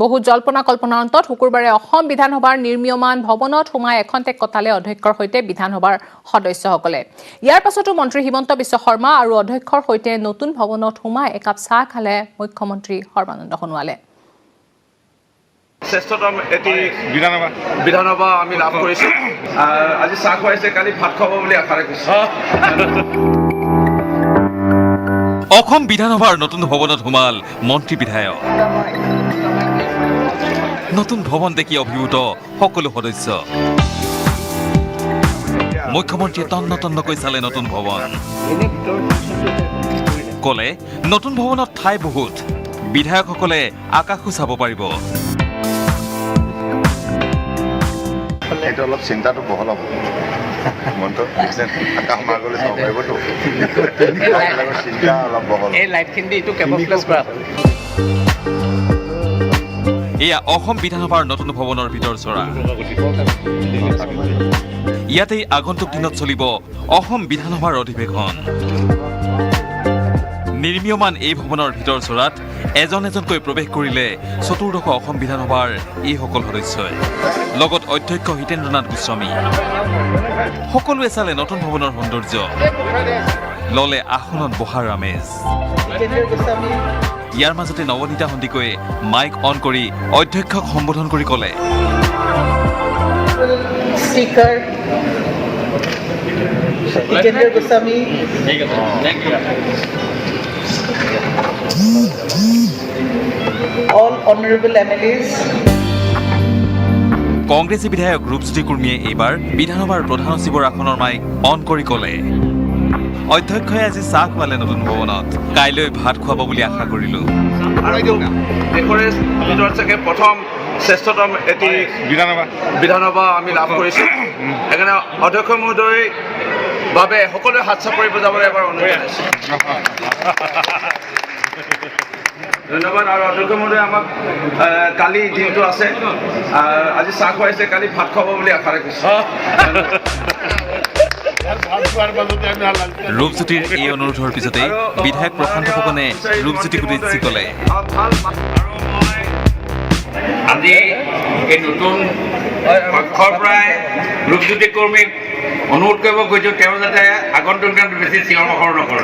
বহু জল্পনা কল্পনাৰ অন্তত শুকুৰবাৰে অসম বিধানসভাৰ নিৰ্মীয়মান ভৱনত সোমাই এখন্তেক কটালে অধ্যক্ষৰ সৈতে বিধানসভাৰ সদস্যসকলে। ইয়াৰ পাছতো মন্ত্ৰী হিমন্ত বিশ্ব শৰ্মা আৰু অধ্যক্ষৰ সৈতে নতুন ভৱনত সোমাই একাপ চাহ খালে মুখ্যমন্ত্ৰী সৰ্বানন্দ সোণোৱালে। শ্ৰেষ্ঠতম এটি বিধানসভা আমি লাভ কৰিছোঁ। আজি চাহ খুৱাইছে, কালি ভাত খুৱাব বুলি আশা ৰাখিছোঁ। অসম বিধানসভাৰ নতুন ভৱনত সোমাল মন্ত্ৰী বিধায়ক। নতুন ভৱন দেখি অভিভূত সকলো সদস্য। মুখ্যমন্ত্ৰীয়ে তন্ন চালে নতুন ভৱন। কলে নতুন ভৱনত ঠাই বহুত, বিধায়কসকলে আকাশো চাব পাৰিব। এইটো অলপ চিন্তাটো বহল হ'ব। মনটো আকাশ মাৰ্গলৈ চাব পাৰিবতো। চিন্তা অলপ বহল। এই লাইটখিনি এইটো কেমফ্লেজ কৰা হ'ল। এয়া অসম বিধানসভাৰ নতুন ভৱনৰ ভিতৰ চৰা। ইয়াতেই আগন্তুক দিনত চলিব অসম বিধানসভাৰ অধিৱেশন। নিৰ্মীয়মান এই ভৱনৰ ভিতৰ চৰাত এজন এজনকৈ প্ৰৱেশ কৰিলে চতুৰ্দশ অসম বিধানসভাৰ এইসকল সদস্যই, লগত অধ্যক্ষ হিতেন্দ্ৰনাথ গোস্বামী। সকলোৱে চালে নতুন ভৱনৰ সৌন্দৰ্য, ললে আসনত বহাৰ আমেজ। ইয়াৰ মাজতে নৱনীতা সন্দিকৈয়ে মাইক অন কৰি অধ্যক্ষক সম্বোধন কৰি কলে, speaker Hitendra Goswami, all honorable MLAs. কংগ্ৰেছী বিধায়ক ৰূপজ্যোতি কুৰ্মীয়ে এইবাৰ বিধানসভাৰ প্ৰধান সচিবৰ আসনৰ মাইক অন কৰি কলে, অধ্যক্ষই আজি চাহ খোৱালে নতুন ভৱনত, কাইলৈ ভাত খুৱাব বুলি আশা কৰিলো। দেশৰে ভিতৰত চাগে প্ৰথম শ্ৰেষ্ঠতম এটি বিধানসভা আমি লাভ কৰিছোঁ। সেইকাৰণে অধ্যক্ষ মহোদয়ৰ বাবে সকলোৱে হাত চাপৰি বজাবলৈ এবাৰ অনুৰোধ জনাইছোঁ। ধন্যবাদ। আৰু অধ্যক্ষ মহোদয় আমাক কালি দিনটো আছে, আজি চাহ খুৱাইছে, কালি ভাত খুৱাব বুলি আশা ৰাখিছোঁ। ৰূপজ্যোতিৰ এই অনুৰোধৰ পিছতে বিধায়ক প্ৰশান্ত ফুকনে ৰূপজ্যোতিক উদ্দেশ্যি কলে, আজি এই নতুন কক্ষৰ পৰাই ৰূপজ্যোতি কৰ্মীক অনুৰোধ কৰিব গৈছোঁ, তেওঁ যাতে আগন্তুক দিনত বেছি চিঞৰ বাখৰ নকৰে।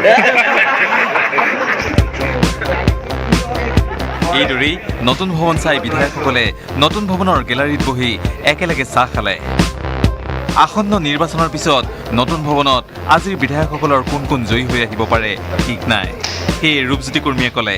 এইদৰেই নতুন ভৱন চাই বিধায়কসকলে নতুন ভৱনৰ গেলাৰীত বহি একেলগে চাহ খালে। আসন্ন নিৰ্বাচনৰ পিছত নতুন ভৱনত আজিৰ বিধায়কসকলৰ কোন কোন জয়ী হৈ আহিব পাৰে ঠিক নাই, সেয়ে ৰূপজ্যোতি কুৰ্মীয়ে কলে,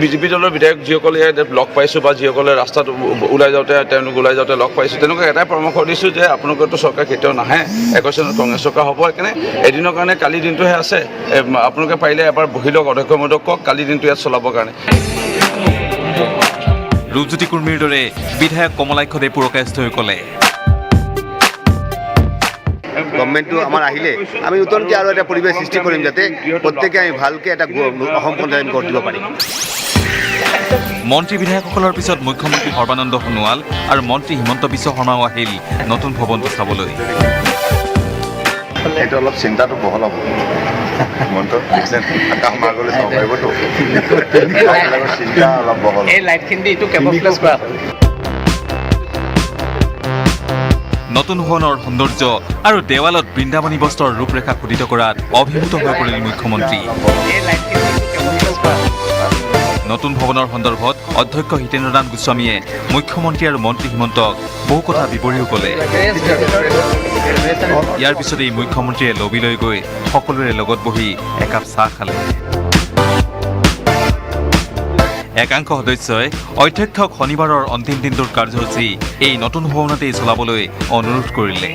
বিজেপি দলৰ বিধায়ক যিসকলে লগ পাইছোঁ বা যিসকলে ৰাস্তাত ওলাই যাওঁতে লগ পাইছোঁ, তেওঁলোকক এটাই পৰামৰ্শ দিছোঁ যে আপোনালোকেতো চৰকাৰ কেতিয়াও নাহে, 21 চনত কংগ্ৰেছ চৰকাৰ হ'ব, সেইকাৰণে এদিনৰ কাৰণে কালি দিনটোহে আছে, আপোনালোকে পাৰিলে এবাৰ বহি লওক, অধ্যক্ষ মহোদয়ক কওক কালি দিনটো ইয়াত চলাবৰ কাৰণে। ৰূপজ্যোতি কুৰ্মীৰ দৰে বিধায়ক কমলাক্ষ দে পুৰকায়স্থই কলে, গভৰ্ণমেণ্টটো আমাৰ আহিলে আমি নতুনকৈ আৰু এটা পৰিৱেশ সৃষ্টি কৰিম, যাতে প্ৰত্যেকে আমি ভালকৈ এটা অসমখন আমি গঢ় দিব পাৰিম। মন্ত্ৰী বিধায়কসকলৰ পিছত মুখ্যমন্ত্ৰী সৰ্বানন্দ সোণোৱাল আৰু মন্ত্ৰী হিমন্ত বিশ্ব শৰ্মাও আহিল নতুন ভৱনটো চাবলৈ। এইটো অলপ চিন্তাটো বহল হ'ব। মনটো আকাশ মাৰ্গলৈ চাব পাৰিবতো। চিন্তা অলপ বহল। এই লাইটখিনি এইটো কেমফ্লেজ কৰা হ'ল। নতুন ভৱনৰ সৌন্দৰ্য আৰু দেৱালত বৃন্দাবনী বস্ত্ৰৰ ৰূপৰেখা খোদিত কৰাত অভিভূত হৈ পৰিল মুখ্যমন্ত্ৰী। নতুন ভৱনৰ সন্দৰ্ভত অধ্যক্ষ হিতেন্দ্ৰনাথ গোস্বামীয়ে মুখ্যমন্ত্ৰী আৰু মন্ত্ৰী হিমন্তক বহু কথা বিৱৰিও কলে। ইয়াৰ পিছতেই মুখ্যমন্ত্ৰীয়ে লবিলৈ গৈ সকলোৰে লগত বহি একাপ চাহ খালে। একাংশ সদস্যই অধ্যক্ষক শনিবাৰৰ অন্তিম দিনটোৰ কাৰ্যসূচী এই নতুন ভৱনতেই চলাবলৈ অনুৰোধ কৰিলে।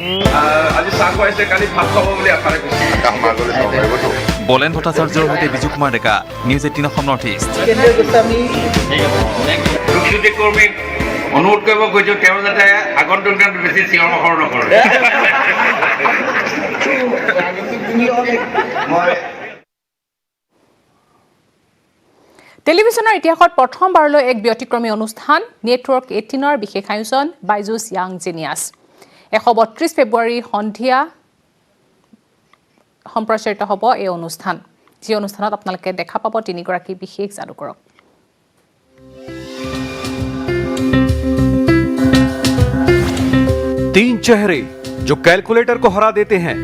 আজি চাহ খুৱাইছে, কালি ভাত খুৱাব বুলি আশা ৰাখিছোঁ। আকাশ মাৰ্গলৈ চাব পাৰিবতো। বলেন ভট্টাচাৰ্যৰ সৈতে Biju Kumar Deka, News 18 Assam north East. Hitendra Goswami, Rupjyoti কৰ্মীক অনুৰোধ কৰিব গৈছোঁ, তেওঁ যাতে আগন্তুক দিনত বেছি চিঞৰ বাখৰ নকৰে। টেলিভিছনৰ ইতিহাসত প্ৰথমবাৰলৈ এক ব্যতিক্ৰমী অনুষ্ঠান নেটৱৰ্ক 18ৰ বিশেষ আয়োজন বাইজুছ য়াং জিনিয়াছ। 132 ফেব্ৰুৱাৰী সন্ধিয়া সম্প্ৰচাৰিত হ'ব এই অনুষ্ঠান। যি অনুষ্ঠানত আপোনালোকে দেখা পাব তিনিগৰাকী বিশেষ যাদুকৰক। तीन चेहरे जो कैलकुलेटर को हरा देते हैं,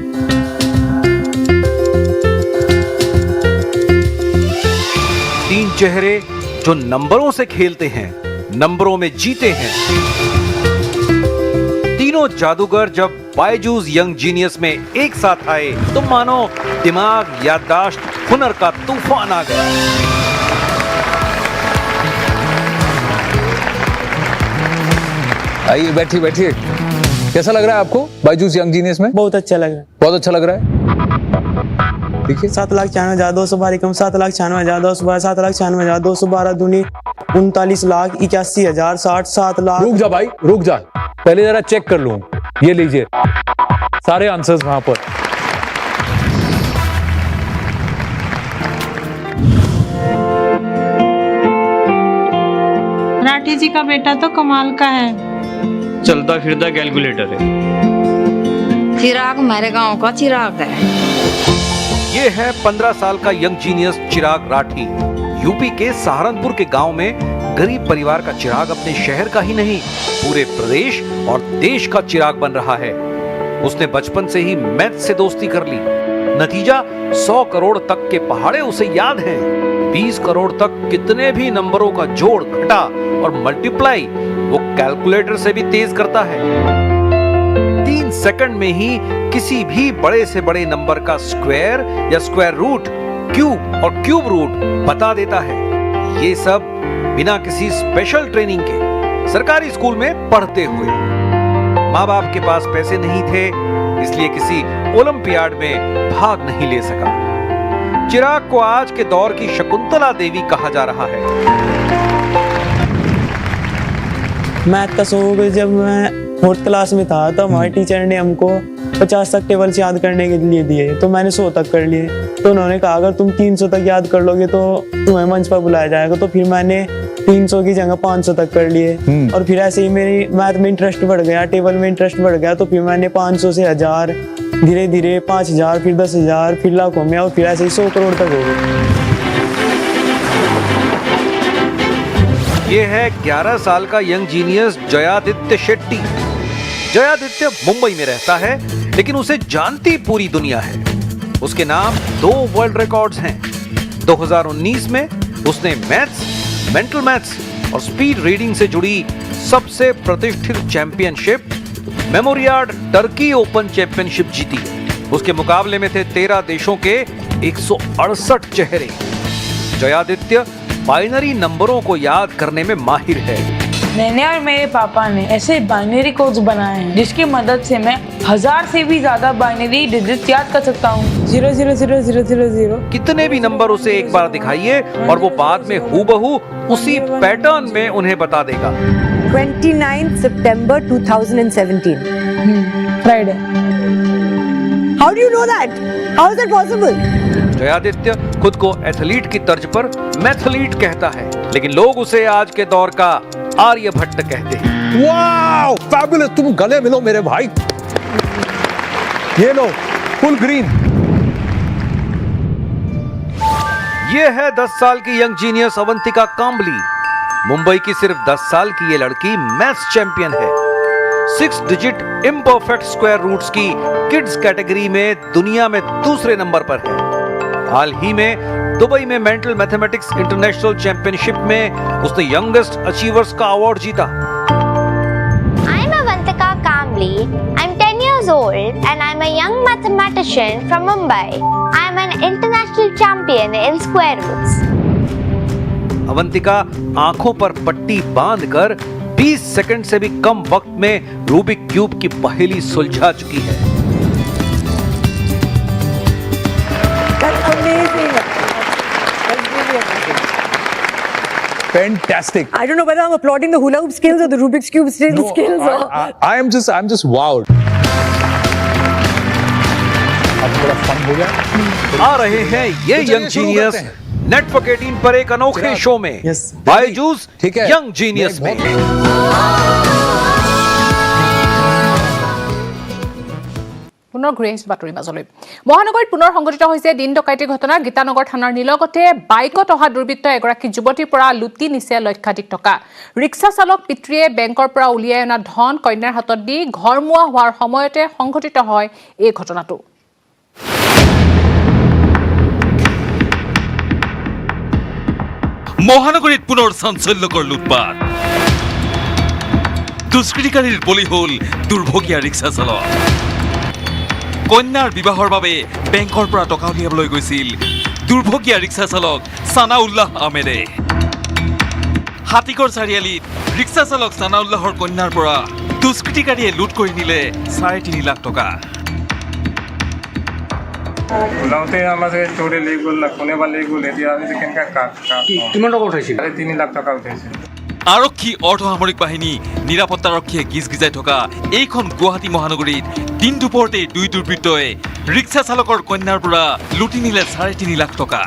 तीन चेहरे जो नंबरों से खेलते हैं, नंबरों में जीते हैं। तीनों जादूगर जब बायजूस यंग जीनियस में एक साथ आए तो मानो दिमाग, याददाश्त, हुनर का तूफान आ गया। आइए, बैठिए बैठिए। कैसा लग रहा है आपको बायजूस यंग जीनियस में? बहुत अच्छा लग रहा है। बहुत अच्छा लग रहा है। देखिए, 7,91,212 7,91,212 7,91,212 दूनी 39,81,000 60 लाख। रुक जा भाई, रुक जा, पहले जरा चेक कर लूं। ये लीजिए सारे आंसर्स वहां पर। राठी जी का बेटा तो कमाल का है, चलता फिरता कैलकुलेटर है। चिराग मेरे गांव का चिराग है। ये है 15 साल का यंग जीनियस चिराग राठी। यूपी के सहारनपुर के गांव में गरीब परिवार का चिराग अपने शहर का ही नहीं, पूरे प्रदेश और देश का चिराग बन रहा है। उसने बचपन से ही मैथ से दोस्ती कर ली। नतीजा 100 करोड़ तक के पहाड़े उसे याद हैं। 20 करोड़ तक कितने भी नंबरों का जोड़, घटा और मल्टीप्लाई वो कैलकुलेटर से भी तेज करता है। 3 सेकंड में ही किसी भी बड़े से बड़े नंबर का स्क्वायर या स्क्वायर रूट, क्यूब और क्यूब रूट बता देता है। ये सब बिना किसी स्पेशल ट्रेनिंग के सरकारी स्कूल में पढ़ते हुए। माँ बाप के पास पैसे नहीं थे, इसलिए किसी ओलंपियाड में भाग नहीं ले सका। चिराग को आज के दौर की शकुंतला देवी कहा जा रहा है। मैथ का शौक जब मैं 4th क्लास में था तो हमारे टीचर ने हमको 50 तक टेबल्स याद करने के लिए दिए, तो मैंने 100 तक कर लिए। तो उन्होंने कहा अगर तुम 300 तक याद कर लोगे तो तुम्हें मंच पर बुलाया जाएगा। तो फिर मैंने 300 की जगह 500 तक कर लिए। और फिर ऐसे ही मेरी मैथ में इंटरेस्ट बढ़ गया, टेबल में इंटरेस्ट बढ़ गया। तो फिर मैंने 500 से 1000, धीरे धीरे 5000, फिर 10,000, फिर लाखों में, और फिर ऐसे ही 100 करोड़ तक हो गए। ये है 11 साल का यंग जीनियस जयादित्य शेट्टी। जयादित्य मुंबई में रहता है, लेकिन उसे जानती पूरी दुनिया है। उसके नाम 2 वर्ल्ड रिकॉर्ड्स हैं। 2019 में उसने मैथ्स, मेंटल मैथ्स और स्पीड रीडिंग से जुड़ी सबसे प्रतिष्ठित चैंपियनशिप मेमोरियाड टर्की ओपन चैंपियनशिप जीती। उसके मुकाबले में थे 13 देशों के 168 चेहरे। जयादित्य बाइनरी नंबरों को याद करने में माहिर है। मैंने और मेरे पापा ने ऐसे बाइनरी कोड्स बनाए हैं जिसकी मदद से मैं 1000 से भी ज्यादा बाइनरी डिजिट्स याद कर सकता हूँ। 0000000। कितने भी नंबर उसे एक बार दिखाइए और वो बाद में हूबहू उसी पैटर्न में उन्हें बता देगा। 29 सितंबर 2017 Friday. How do you know that? How is that possible? Jayaditya खुद को एथलीट की तर्ज पर मैथलीट कहता है, लेकिन लोग उसे आज के दौर का आर्यभट्ट कहते हैं। वाओ, फैबुलस, तुम गले मिलो मेरे भाई। ये लो, फुल ग्रीन। ये है 10 साल की यंग जीनियस अवंतिका कांबली। मुंबई की सिर्फ 10 साल की ये लड़की मैथ्स चैंपियन है। 6 डिजिट इम्परफेक्ट स्क्वायर रूट्स की किड्स कैटेगरी में दुनिया में दूसरे नंबर पर है। हाल ही में दुबई में मेंटल मैथमेटिक्स इंटरनेशनल चैंपियनशिप में उसने यंगेस्ट अचीवर्स का अवार्ड जीता। I'm Avantika Kambli. I'm 10 years old and I'm a young mathematician from Mumbai. I'm an international champion in square roots. Avantika आंखों पर पट्टी बांधकर 20 सेकंड से भी कम वक्त में रूबिक क्यूब की पहेली सुलझा चुकी है। That's amazing. Fantastic. I don't know whether I'm applauding the hula hoop skills or the Rubik's cube skills. I'm just wowed. अब थोड़ा फन हो गया। आ रहे हैं ये यंग जीनियस नेटवर्क 18 पर एक अनोखे शो में, बायजूस यंग जीनियस में। পুনৰ ঘূৰি আহিছোঁ বাতৰি মাজলৈ মহানগৰীত পুনৰ সংঘটিত হৈছে দিন ডকাইতিৰ ঘটনা গীতানগৰ থানাৰ নিলগতে বাইকত অহা দুৰ্বৃত্ত এগৰাকী যুৱতীৰ পৰা লুটি নিছে লক্ষাধিক টকা ৰিক্সা চালক পিতৃয়ে বেংকৰ পৰা উলিয়াই অনা ধন কন্যাৰ হাতত দি ঘৰমুৱা হোৱাৰ সময়তে সংঘটিত হয় এই ঘটনাটো মহানগৰীত পুনৰ চাঞ্চল্যকৰ লুটপাট দুষ্কৃতিকাৰীৰ বলি হ'ল দুৰ্ভগীয়া ৰিক্সা চালক কন্যাৰ বিবাহৰ বাবে বেংকৰ পৰা টকা উলিয়াবলৈ গৈছিল দুৰ্ভগীয়া ৰিক্সা চালক ছানাউল্লাহ আহমেদে হাতীগড় চাৰিআলিত ৰিক্সা চালক ছানাউল্লাহৰ কন্যাৰ পৰা দুষ্কৃতিকাৰীয়ে লুট কৰি নিলে 3.5 লাখ টকা ওলাওঁতে আমাৰ চোৰে লৈ গ'ল কোনেবা লৈ গ'ল এতিয়া আমি কেনেকৈ কিমান টকা উঠাইছিল 3 লাখ টকা উঠাইছিল আৰক্ষী অৰ্ধসামৰিক বাহিনী নিৰাপত্তাৰক্ষীয়ে গিজগিজাই থকা এইখন গুৱাহাটী মহানগৰীত দিন দুপৰতে দুই দুৰ্বৃত্তই ৰিক্সা চালকৰ কন্যাৰ পৰা লুটি নিলে 3.5 লাখ টকা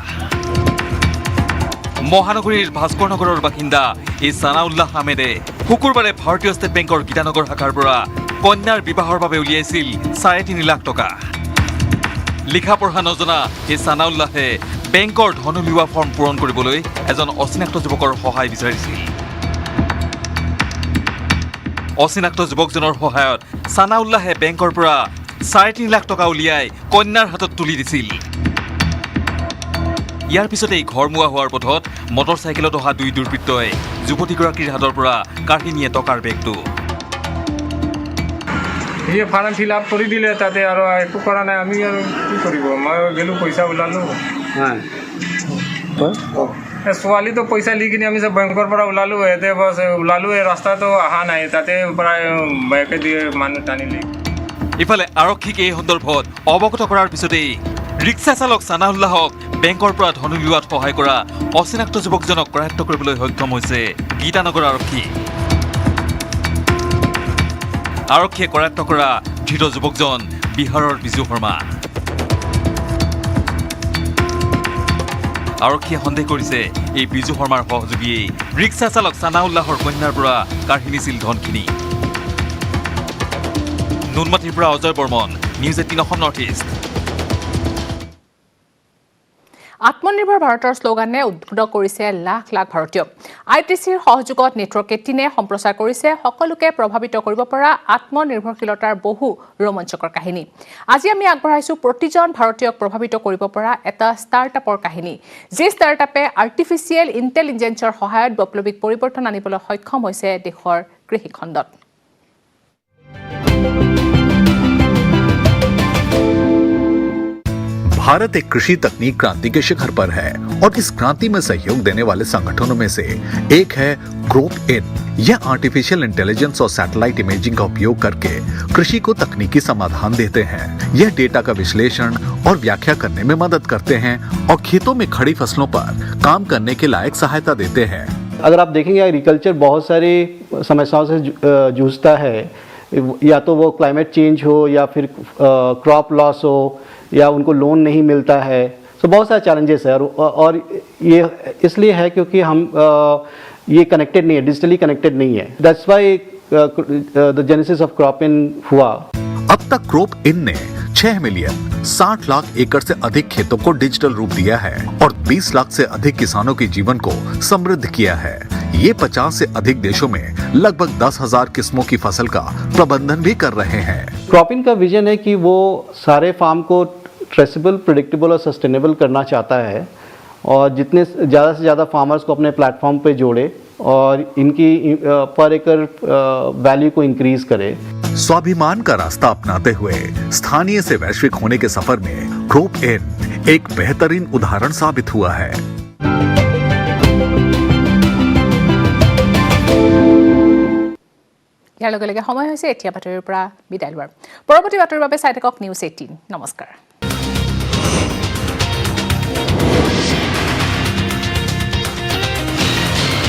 মহানগৰীৰ ভাস্কৰ নগৰৰ বাসিন্দা এই ছানাউল্লাহ আহমেদে শুকুৰবাৰে ভাৰতীয় ষ্টেট বেংকৰ গীতানগৰ শাখাৰ পৰা কন্যাৰ বিবাহৰ বাবে উলিয়াইছিল 3.5 লাখ টকা লিখা পঢ়া নজনা এই ছানাউল্লাহে বেংকৰ ধন উলিওৱা ফৰ্ম পূৰণ কৰিবলৈ এজন অচিনাক্ত যুৱকৰ সহায় বিচাৰিছিল অচিনাক্ত যুৱকজনৰ সহায়ত ছানাউল্লাহে বেংকৰ পৰা 3.5 লাখ টকা উলিয়াই কন্যাৰ হাতত তুলি দিছিল ইয়াৰ পিছতেই ঘৰমুৱা হোৱাৰ পথত মটৰচাইকেলত অহা দুই দুৰ্বৃত্তই যুৱতীগৰাকীৰ হাতৰ পৰা কাঢ়ি নিয়ে টকাৰ বেগটো এই ফাৰ্ম ফিল আপ কৰি দিলে তাতে আৰু একো কৰা নাই আমি আৰু কি কৰিব মই গেলো পইচা ওলালো ছোৱালীটো পইচা লি কিনে আমি যে বেংকৰ পৰা ওলালো এতে বছ ওলালো এই ৰাস্তাটো অহা নাই তাতে প্ৰায় বাইকে দিয়ে মানুহ টানিলে ইফালে আৰক্ষীক এই সন্দৰ্ভত অৱগত কৰাৰ পিছতেই ৰিক্সা চালক ছানাউল্লাহক বেংকৰ পৰা ধন উলিওৱাত সহায় কৰা অচিনাক্ত যুৱকজনক কৰায়ত্ব কৰিবলৈ সক্ষম হৈছে গীতানগৰ আৰক্ষী আৰক্ষীয়ে কৰায়ত্ব কৰা ধৃত যুৱকজন বিহাৰৰ বিজু শৰ্মা আৰক্ষীয়ে সন্দেহ কৰিছে এই বিজু শৰ্মাৰ সহযোগীয়ে ৰিক্সা চালক ছানাউল্লাহৰ কন্যাৰ পৰা কাঢ়ি নিছিল ধনখিনি নুনমাটিৰ পৰা Ajay Barman news 18 Assam north east আত্মনিৰ্ভৰ ভাৰতৰ শ্লোগানে উদ্বুদ্ধ কৰিছে লাখ লাখ ভাৰতীয়ক আইটিচিৰ সহযোগত নেটৱৰ্ক 18 সম্প্ৰচাৰ কৰিছে সকলোকে প্ৰভাৱিত কৰিব পৰা আত্মনিৰ্ভৰশীলতাৰ বহু ৰোমাঞ্চকৰ কাহিনী আজি আমি আগবঢ়াইছো প্ৰতিজন ভাৰতীয়ক প্ৰভাৱিত কৰিব পৰা এটা ষ্টাৰ্টআপৰ কাহিনী যি ষ্টাৰ্টআপে আৰ্টিফিচিয়েল ইন্টেলিজেন্সৰ সহায়ত বৈপ্লৱিক পৰিৱৰ্তন আনিবলৈ সক্ষম হৈছে দেশৰ কৃষি খণ্ডত भारत एक कृषि तकनीक क्रांति के शिखर पर है और इस क्रांति में सहयोग देने वाले संगठनों में से एक है क्रोप इन यह आर्टिफिशियल इंटेलिजेंस और सैटेलाइट इमेजिंग का उपयोग करके कृषि को तकनीकी समाधान देते हैं यह डेटा का विश्लेषण और व्याख्या करने में मदद करते हैं और खेतों में खड़ी फसलों पर काम करने के लायक सहायता देते हैं अगर आप देखेंगे एग्रीकल्चर बहुत सारी समस्याओं से जूझता है या तो वो क्लाइमेट चेंज हो या फिर क्रॉप लॉस हो या उनको लोन नहीं मिलता है तो बहुत सारे चैलेंजेस है और ये इसलिए है क्योंकि हम ये कनेक्टेड नहीं है डिजिटली कनेक्टेड नहीं है that's why the genesis of crop in हुआ अब तक क्रोप इन ने 6 मिलियन 60 लाख एकड़ से अधिक खेतों को डिजिटल रूप दिया है और 20 लाख से अधिक किसानों के जीवन को समृद्ध किया है ये 50 से अधिक देशों में लगभग 10,000 किस्मों की फसल का प्रबंधन भी कर रहे हैं क्रॉपिंग का विजन है कि वो सारे फार्म को ट्रेसेबल प्रेडिक्टेबल और सस्टेनेबल करना चाहता है और जितने ज़्यादा से ज़्यादा फार्मर्स को अपने प्लेटफॉर्म पे जोड़े और इनकी पर एकड़ वैल्यू को इंक्रीज करे स्वाभिमान का रास्ता अपनाते हुए स्थानीय से वैश्विक होने के सफर में क्रोप इन एक बेहतरीन उदाहरण साबित हुआ है ইয়াৰ লগে লগে সময় হৈছে এতিয়া বাতৰিৰ পৰা বিদায় লোৱাৰ পৰৱৰ্তী বাতৰিৰ বাবে চাই থাকক নিউজ 18 নমস্কাৰ